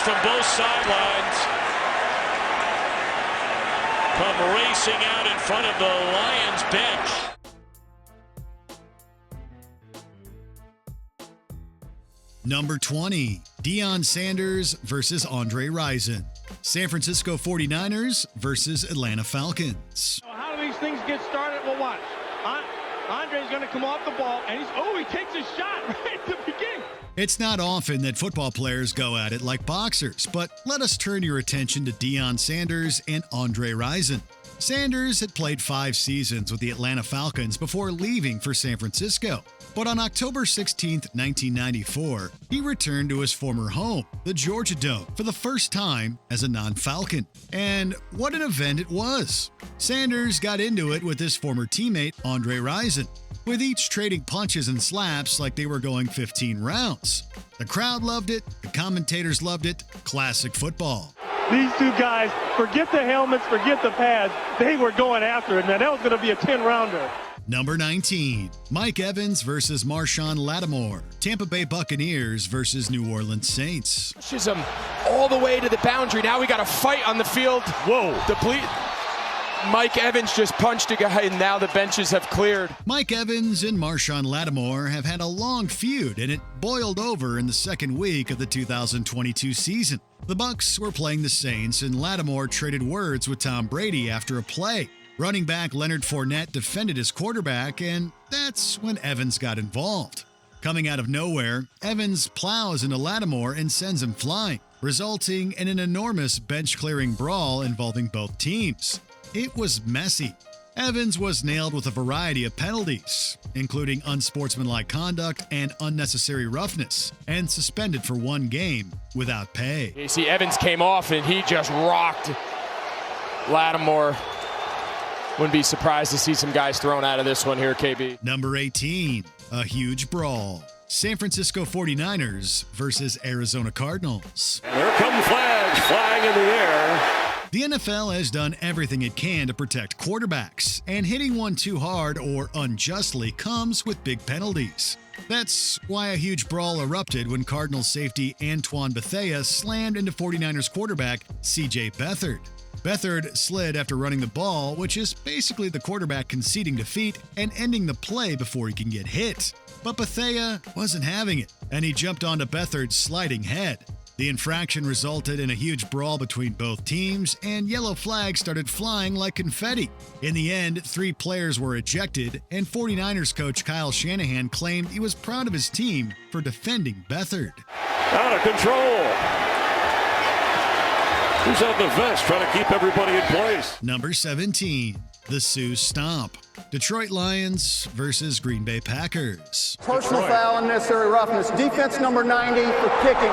fans from both sidelines come racing out in front of the Lions bench. Number 20, Deion Sanders versus Andre Rison. San Francisco 49ers versus Atlanta Falcons. How do these things get started? Well, watch. Andre's going to come off the ball, and he takes a shot right at the beginning. It's not often that football players go at it like boxers, but let us turn your attention to Deion Sanders and Andre Rison. Sanders had played 5 seasons with the Atlanta Falcons before leaving for San Francisco. But on October 16, 1994, he returned to his former home, the Georgia Dome, for the first time as a non-Falcon. And what an event it was! Sanders got into it with his former teammate, Andre Rison, with each trading punches and slaps like they were going 15 rounds. The crowd loved it, the commentators loved it, classic football. These two guys, forget the helmets, forget the pads, they were going after it. Now that was going to be a 10-rounder. Number 19, Mike Evans versus Marshon Lattimore. Tampa Bay Buccaneers versus New Orleans Saints. Pushes him all the way to the boundary. Now we got a fight on the field. Whoa. Mike Evans just punched a guy, and now the benches have cleared. Mike Evans and Marshon Lattimore have had a long feud, and it boiled over in the second week of the 2022 season. The Bucs were playing the Saints, and Lattimore traded words with Tom Brady after a play. Running back Leonard Fournette defended his quarterback, and that's when Evans got involved. Coming out of nowhere, Evans plows into Lattimore and sends him flying, resulting in an enormous bench-clearing brawl involving both teams. It was messy. Evans was nailed with a variety of penalties, including unsportsmanlike conduct and unnecessary roughness, and suspended for 1 game without pay. You see, Evans came off and he just rocked Lattimore. Wouldn't be surprised to see some guys thrown out of this one here, KB. Number 18, a huge brawl. San Francisco 49ers versus Arizona Cardinals. And here come flags flying in the air. The NFL has done everything it can to protect quarterbacks, and hitting one too hard or unjustly comes with big penalties. That's why a huge brawl erupted when Cardinals safety Antoine Bethea slammed into 49ers quarterback C.J. Beathard. Beathard slid after running the ball, which is basically the quarterback conceding defeat and ending the play before he can get hit. But Bethea wasn't having it, and he jumped onto Beathard's sliding head. The infraction resulted in a huge brawl between both teams, and yellow flags started flying like confetti. In the end, 3 players were ejected, and 49ers coach Kyle Shanahan claimed he was proud of his team for defending Beathard. Out of control. Who's on the vest trying to keep everybody in place? Number 17, the Sue Stomp. Detroit Lions versus Green Bay Packers. Personal foul, unnecessary roughness. Defense number 90 for kicking.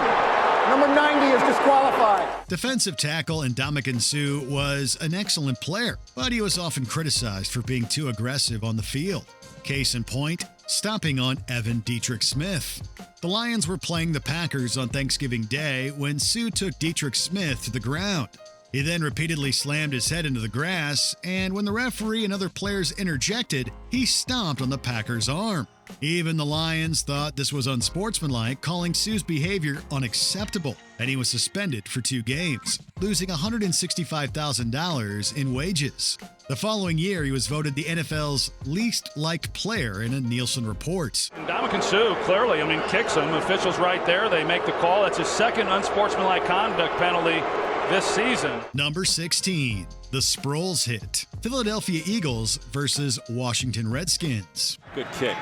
Number 90 is disqualified. Defensive tackle Ndamukong Suh was an excellent player, but he was often criticized for being too aggressive on the field. Case in point, stomping on Evan Dietrich Smith. The Lions were playing the Packers on Thanksgiving Day when Suh took Dietrich Smith to the ground. He then repeatedly slammed his head into the grass, and when the referee and other players interjected, he stomped on the Packers' arm. Even the Lions thought this was unsportsmanlike, calling Suh's behavior unacceptable, and he was suspended for 2 games, losing $165,000 in wages. The following year, he was voted the NFL's least liked player in a Nielsen report. Ndamukong Suh clearly, kicks him. Officials right there, they make the call. That's his second unsportsmanlike conduct penalty this season. Number 16, the Sproles Hit. Philadelphia Eagles versus Washington Redskins. Good kick.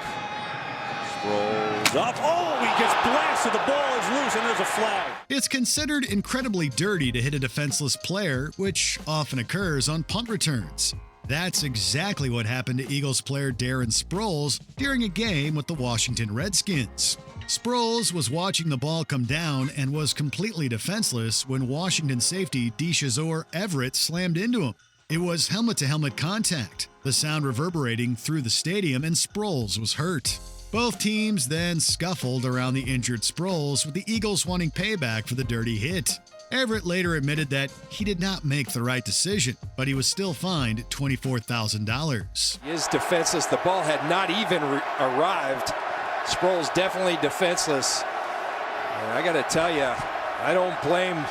Sproles up. Oh, he gets blasted. The ball is loose, and there's a flag. It's considered incredibly dirty to hit a defenseless player, which often occurs on punt returns. That's exactly what happened to Eagles player Darren Sproles during a game with the Washington Redskins. Sproles was watching the ball come down and was completely defenseless when Washington safety DeShazor Everett slammed into him. It was helmet-to-helmet contact, the sound reverberating through the stadium, and Sproles was hurt. Both teams then scuffled around the injured Sproles, with the Eagles wanting payback for the dirty hit. Everett later admitted that he did not make the right decision, but he was still fined $24,000. He is defenseless. The ball had not even arrived. Sproles definitely defenseless. And I got to tell you, I don't blame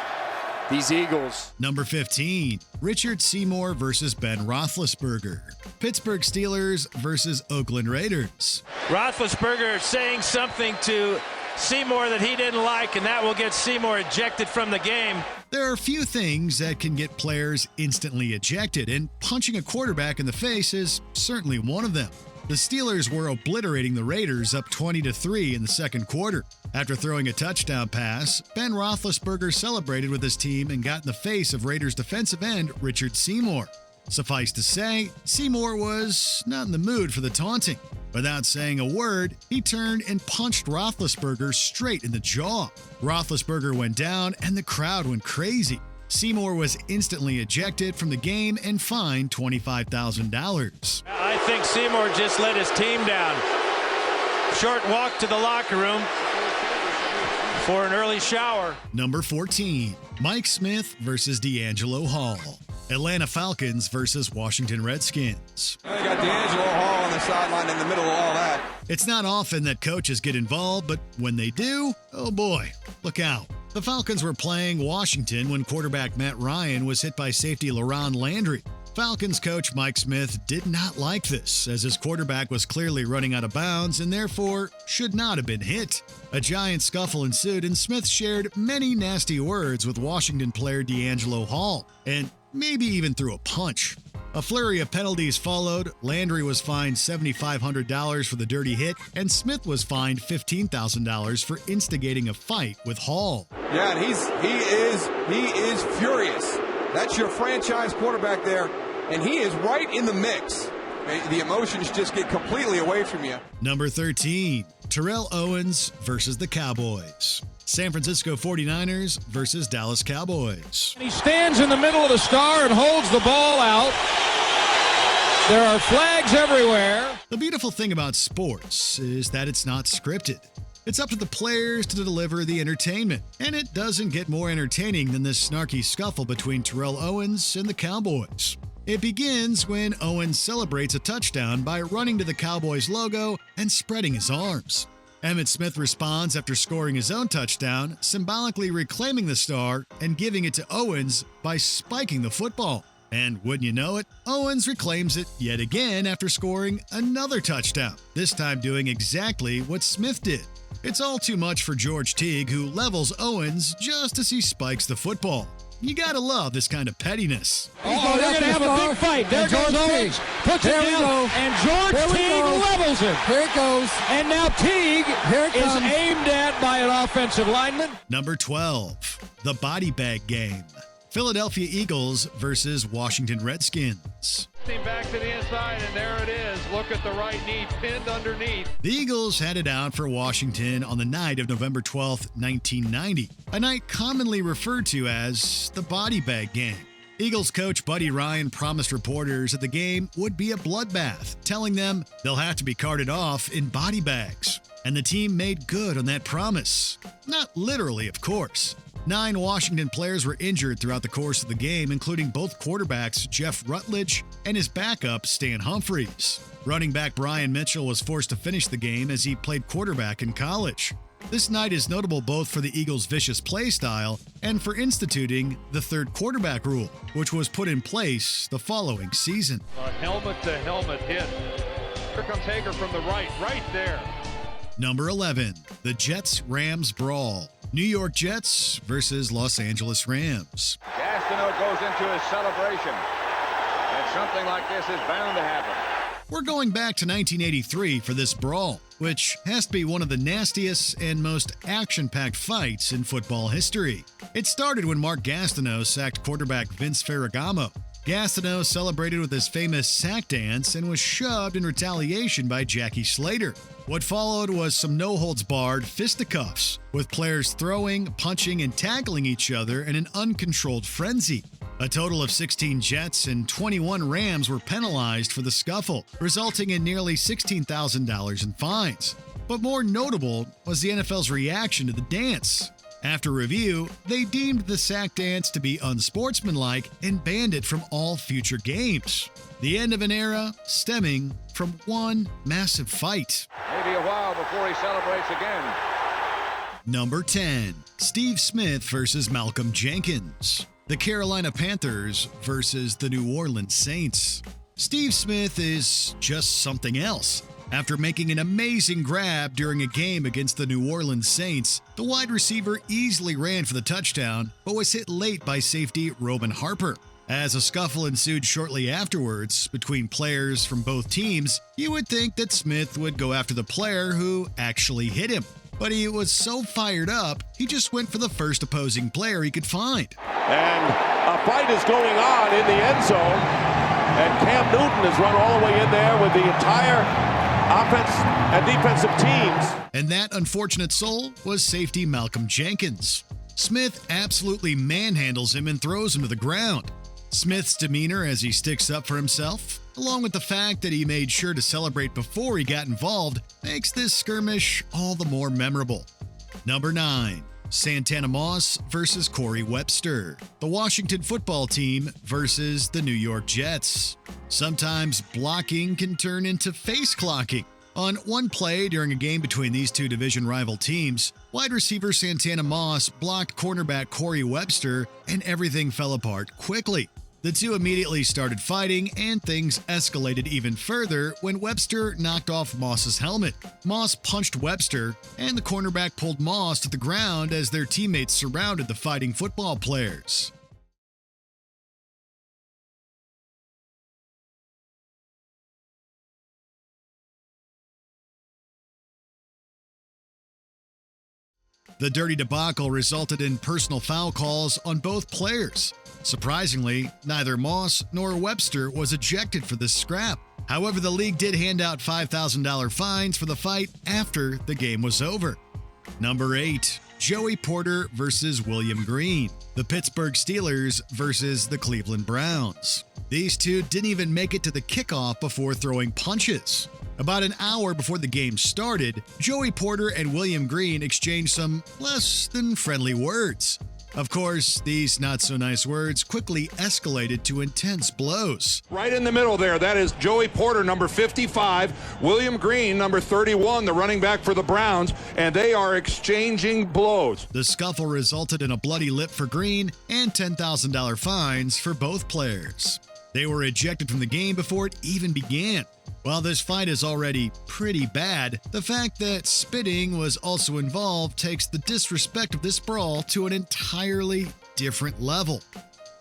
these Eagles. Number 15, Richard Seymour versus Ben Roethlisberger. Pittsburgh Steelers versus Oakland Raiders. Roethlisberger saying something to Seymour that he didn't like, and that will get Seymour ejected from the game. There are few things that can get players instantly ejected, and punching a quarterback in the face is certainly one of them. The Steelers were obliterating the Raiders up 20-3 in the second quarter. After throwing a touchdown pass, Ben Roethlisberger celebrated with his team and got in the face of Raiders defensive end Richard Seymour. Suffice to say, Seymour was not in the mood for the taunting. Without saying a word, he turned and punched Roethlisberger straight in the jaw. Roethlisberger went down and the crowd went crazy. Seymour was instantly ejected from the game and fined $25,000. I think Seymour just let his team down. Short walk to the locker room for an early shower. Number 14, Mike Smith versus DAngelo Hall. Atlanta Falcons versus Washington Redskins. They got DAngelo Hall on the sideline in the middle of all that. It's not often that coaches get involved, but when they do, oh boy, look out. The Falcons were playing Washington when quarterback Matt Ryan was hit by safety LaRon Landry. Falcons coach Mike Smith did not like this, as his quarterback was clearly running out of bounds and therefore should not have been hit. A giant scuffle ensued, and Smith shared many nasty words with Washington player DAngelo Hall, and maybe even threw a punch. A flurry of penalties followed. Landry was fined $7,500 for the dirty hit, and Smith was fined $15,000 for instigating a fight with Hall. Yeah, and he is furious. That's your franchise quarterback there, and he is right in the mix. The emotions just get completely away from you. Number 13, Terrell Owens versus the Cowboys. San Francisco 49ers versus Dallas Cowboys. He stands in the middle of the star and holds the ball out. There are flags everywhere. The beautiful thing about sports is that it's not scripted. It's up to the players to deliver the entertainment, and it doesn't get more entertaining than this snarky scuffle between Terrell Owens and the Cowboys. It begins when Owens celebrates a touchdown by running to the Cowboys logo and spreading his arms. Emmitt Smith responds after scoring his own touchdown, symbolically reclaiming the star and giving it to Owens by spiking the football. And wouldn't you know it, Owens reclaims it yet again after scoring another touchdown, this time doing exactly what Smith did. It's all too much for George Teague, who levels Owens just as he spikes the football. You gotta love this kind of pettiness. Oh, they're gonna have a big fight. There goes Owens, puts it down, and George Teague levels it. Here it goes. And now Teague is aimed at by an offensive lineman. Number 12, the body bag game. Philadelphia Eagles versus Washington Redskins. Back to the inside, and there it is. Look at the right knee pinned underneath. The Eagles headed out for Washington on the night of November 12, 1990, a night commonly referred to as the body bag game. Eagles coach Buddy Ryan promised reporters that the game would be a bloodbath, telling them they'll have to be carted off in body bags. And the team made good on that promise. Not literally, of course. 9 Washington players were injured throughout the course of the game, including both quarterbacks Jeff Rutledge and his backup Stan Humphries. Running back Brian Mitchell was forced to finish the game as he played quarterback in college. This night is notable both for the Eagles' vicious play style and for instituting the third quarterback rule, which was put in place the following season. A helmet-to-helmet hit. Here comes Hager from the right there. Number 11, the Jets-Rams Brawl. New York Jets versus Los Angeles Rams. Gastineau goes into his celebration, and something like this is bound to happen. We're going back to 1983 for this brawl, which has to be one of the nastiest and most action-packed fights in football history. It started when Mark Gastineau sacked quarterback Vince Ferragamo. Gastineau celebrated with his famous sack dance and was shoved in retaliation by Jackie Slater. What followed was some no-holds-barred fisticuffs, with players throwing, punching, and tackling each other in an uncontrolled frenzy. A total of 16 Jets and 21 Rams were penalized for the scuffle, resulting in nearly $16,000 in fines. But more notable was the NFL's reaction to the dance. After review, they deemed the sack dance to be unsportsmanlike and banned it from all future games. The end of an era stemming from one massive fight. Maybe a while before he celebrates again. Number 10, Steve Smith versus Malcolm Jenkins. The Carolina Panthers versus the New Orleans Saints. Steve Smith is just something else. After making an amazing grab during a game against the New Orleans Saints, the wide receiver easily ran for the touchdown, but was hit late by safety Roman Harper. As a scuffle ensued shortly afterwards between players from both teams, you would think that Smith would go after the player who actually hit him. But he was so fired up, he just went for the first opposing player he could find. And a fight is going on in the end zone. And Cam Newton has run all the way in there with the entire offense and defensive teams. And that unfortunate soul was safety Malcolm Jenkins. Smith absolutely manhandles him and throws him to the ground. Smith's demeanor as he sticks up for himself, along with the fact that he made sure to celebrate before he got involved, makes this skirmish all the more memorable. Number 9, Santana Moss versus Corey Webster. The Washington football team versus the New York Jets. Sometimes blocking can turn into face clocking. On one play during a game between these two division rival teams, wide receiver Santana Moss blocked cornerback Corey Webster, and everything fell apart quickly. The two immediately started fighting, and things escalated even further when Webster knocked off Moss's helmet. Moss punched Webster, and the cornerback pulled Moss to the ground as their teammates surrounded the fighting football players. The dirty debacle resulted in personal foul calls on both players. Surprisingly, neither Moss nor Webster was ejected for this scrap. However, the league did hand out $5,000 fines for the fight after the game was over. Number 8, Joey Porter versus William Green. The Pittsburgh Steelers versus the Cleveland Browns. These two didn't even make it to the kickoff before throwing punches. About an hour before the game started, Joey Porter and William Green exchanged some less than friendly words. Of course, these not-so-nice words quickly escalated to intense blows. Right in the middle there, that is Joey Porter, number 55, William Green, number 31, the running back for the Browns, and they are exchanging blows. The scuffle resulted in a bloody lip for Green and $10,000 fines for both players. They were ejected from the game before it even began. While this fight is already pretty bad, the fact that spitting was also involved takes the disrespect of this brawl to an entirely different level.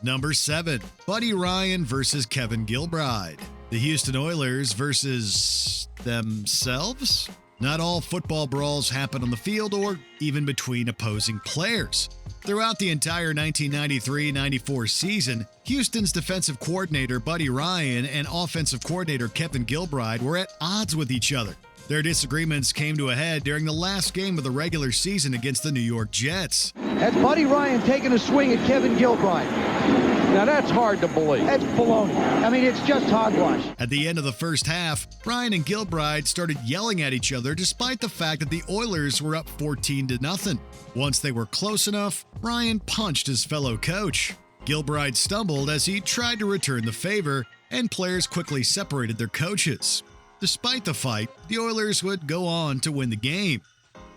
Number 7, Buddy Ryan versus Kevin Gilbride. The Houston Oilers versus themselves? Not all football brawls happen on the field or even between opposing players. Throughout the entire 1993-94 season, Houston's defensive coordinator Buddy Ryan and offensive coordinator Kevin Gilbride were at odds with each other. Their disagreements came to a head during the last game of the regular season against the New York Jets. Has Buddy Ryan taken a swing at Kevin Gilbride? Now that's hard to believe. That's baloney. I mean, it's just hogwash. At the end of the first half, Ryan and Gilbride started yelling at each other despite the fact that the Oilers were up 14-0. Once they were close enough, Ryan punched his fellow coach. Gilbride stumbled as he tried to return the favor, and players quickly separated their coaches. Despite the fight, the Oilers would go on to win the game.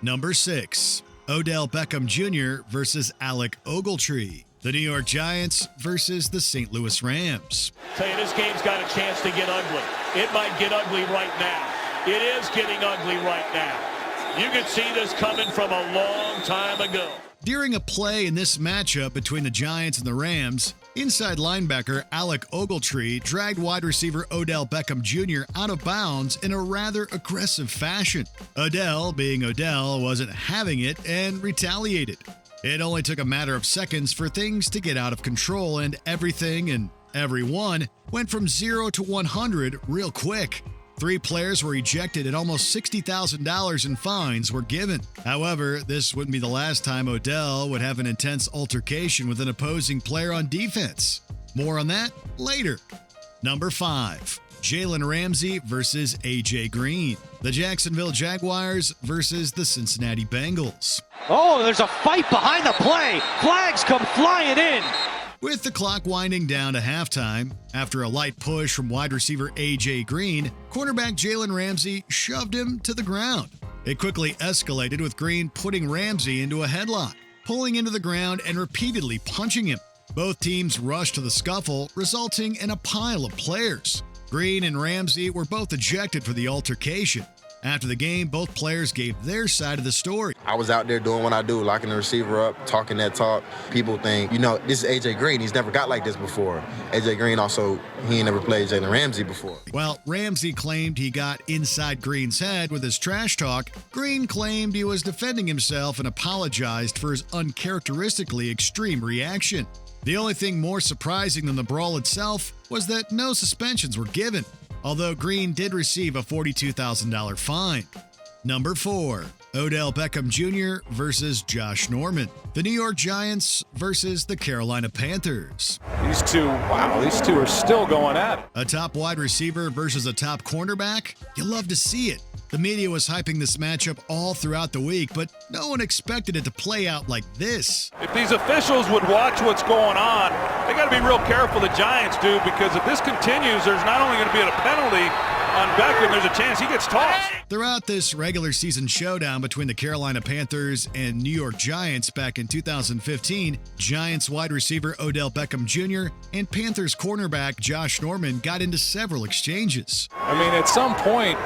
Number 6, Odell Beckham Jr. versus Alec Ogletree. The New York Giants versus the St. Louis Rams. Tell you, this game's got a chance to get ugly. It might get ugly right now. It is getting ugly right now. You could see this coming from a long time ago. During a play in this matchup between the Giants and the Rams, inside linebacker Alec Ogletree dragged wide receiver Odell Beckham Jr. out of bounds in a rather aggressive fashion. Odell, being Odell, wasn't having it and retaliated. It only took a matter of seconds for things to get out of control, and everything and everyone went from 0 to 100 real quick. 3 players were ejected and almost $60,000 in fines were given. However, this wouldn't be the last time Odell would have an intense altercation with an opposing player on defense. More on that later. Number 5, Jaylen Ramsay versus A.J. Green. The Jacksonville Jaguars versus the Cincinnati Bengals. Oh, there's a fight behind the play. Flags come flying in. With the clock winding down to halftime, after a light push from wide receiver A.J. Green, cornerback Jaylen Ramsay shoved him to the ground. It quickly escalated with Green putting Ramsay into a headlock, pulling him to the ground and repeatedly punching him. Both teams rushed to the scuffle, resulting in a pile of players. Green and Ramsay were both ejected for the altercation. After the game, both players gave their side of the story. I was out there doing what I do, locking the receiver up, talking that talk. People think, this is A.J. Green. He's never got like this before. A.J. Green also, he ain't never played Jaylen Ramsay before. While Ramsay claimed he got inside Green's head with his trash talk, Green claimed he was defending himself and apologized for his uncharacteristically extreme reaction. The only thing more surprising than the brawl itself was that no suspensions were given, although Green did receive a $42,000 fine. Number 4, Odell Beckham Jr. versus Josh Norman. The New York Giants versus the Carolina Panthers. These two are still going at it. A top wide receiver versus a top cornerback? You love to see it. The media was hyping this matchup all throughout the week, but no one expected it to play out like this. If these officials would watch what's going on, they got to be real careful, the Giants do, because if this continues, there's not only going to be a penalty on Beckham, there's a chance he gets tossed. Throughout this regular season showdown between the Carolina Panthers and New York Giants back in 2015, Giants wide receiver Odell Beckham Jr. and Panthers cornerback Josh Norman got into several exchanges. I mean, at some point,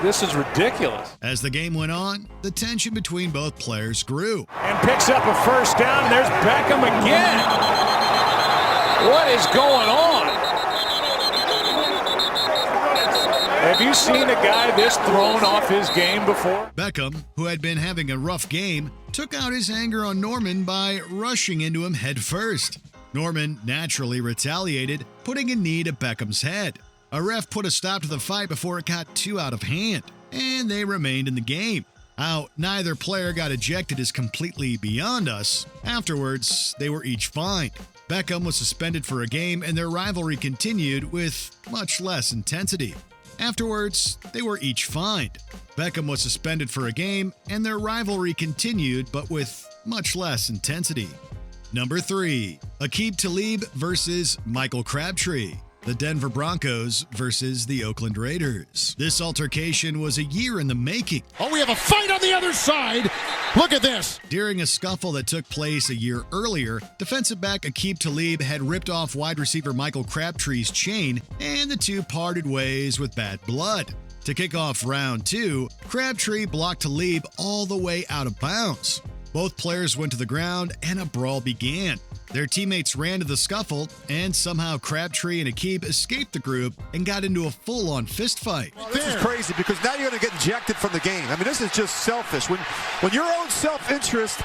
this is ridiculous. As the game went on, the tension between both players grew. And picks up a first down, and there's Beckham again. What is going on? Have you seen a guy this thrown off his game before? Beckham, who had been having a rough game, took out his anger on Norman by rushing into him head first. Norman naturally retaliated, putting a knee to Beckham's head. A ref put a stop to the fight before it got too out of hand, and they remained in the game. How neither player got ejected is completely beyond us. Afterwards, they were each fined. Beckham was suspended for a game, and their rivalry continued with much less intensity. Afterwards, they were each fined. Beckham was suspended for a game, and their rivalry continued, but with much less intensity. Number 3, Aqib Talib versus Michael Crabtree. The Denver Broncos versus the Oakland Raiders. This altercation was a year in the making. Oh, we have a fight on the other side. Look at this. During a scuffle that took place a year earlier, defensive back Aqib Talib had ripped off wide receiver Michael Crabtree's chain, and the two parted ways with bad blood. To kick off round 2, Crabtree blocked Talib all the way out of bounds. Both players went to the ground, and a brawl began. Their teammates ran to the scuffle, and somehow Crabtree and Aqib escaped the group and got into a full-on fistfight. This is crazy because now you're going to get ejected from the game. I mean, this is just selfish. When your own self-interest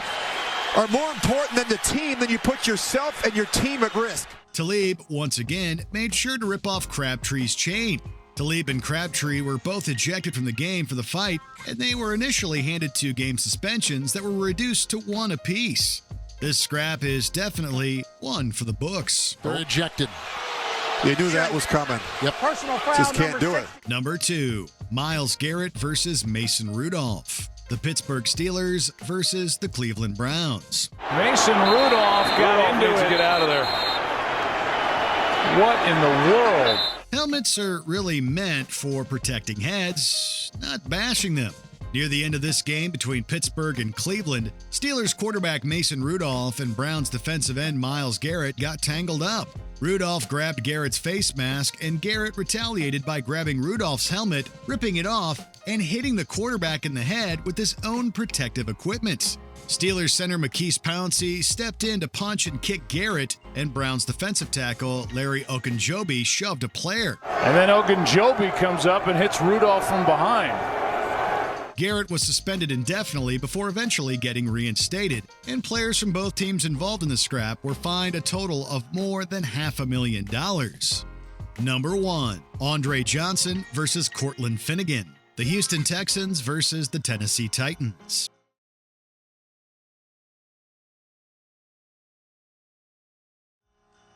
are more important than the team, then you put yourself and your team at risk. Talib, once again, made sure to rip off Crabtree's chain. Talib and Crabtree were both ejected from the game for the fight, and they were initially handed 2-game suspensions that were reduced to 1 apiece. This scrap is definitely one for the books. They're ejected. You knew that was coming. Yep. Personal foul. Just can't do it. Number 2, Myles Garrett versus Mason Rudolph. The Pittsburgh Steelers versus the Cleveland Browns. Mason Rudolph got into it. To get out of there. What in the world? Helmets are really meant for protecting heads, not bashing them. Near the end of this game between Pittsburgh and Cleveland, Steelers quarterback Mason Rudolph and Browns defensive end Myles Garrett got tangled up. Rudolph grabbed Garrett's face mask, and Garrett retaliated by grabbing Rudolph's helmet, ripping it off, and hitting the quarterback in the head with his own protective equipment. Steelers center Maquise Pouncey stepped in to punch and kick Garrett, and Browns defensive tackle Larry Ogunjobi shoved a player. And then Ogunjobi comes up and hits Rudolph from behind. Garrett was suspended indefinitely before eventually getting reinstated, and players from both teams involved in the scrap were fined a total of more than $500,000. Number 1, Andre Johnson versus Courtland Finnegan. The Houston Texans versus the Tennessee Titans.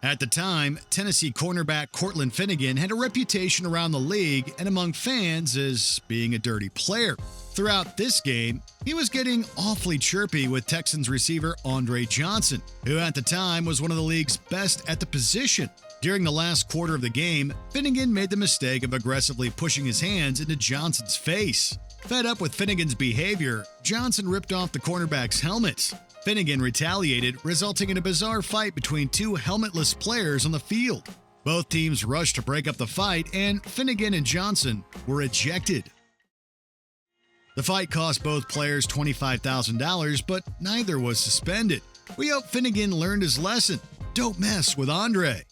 At the time, Tennessee cornerback Courtland Finnegan had a reputation around the league and among fans as being a dirty player. Throughout this game, he was getting awfully chirpy with Texans receiver Andre Johnson, who at the time was one of the league's best at the position. During the last quarter of the game, Finnegan made the mistake of aggressively pushing his hands into Johnson's face. Fed up with Finnegan's behavior, Johnson ripped off the cornerback's helmets. Finnegan retaliated, resulting in a bizarre fight between two helmetless players on the field. Both teams rushed to break up the fight, and Finnegan and Johnson were ejected. The fight cost both players $25,000, but neither was suspended. We hope Finnegan learned his lesson. Don't mess with Andre.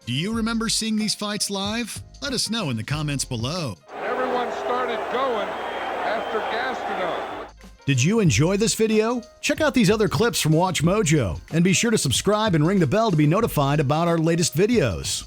Do you remember seeing these fights live? Let us know in the comments below. Everyone started going after Gastineau. Did you enjoy this video? Check out these other clips from Watch Mojo, and be sure to subscribe and ring the bell to be notified about our latest videos.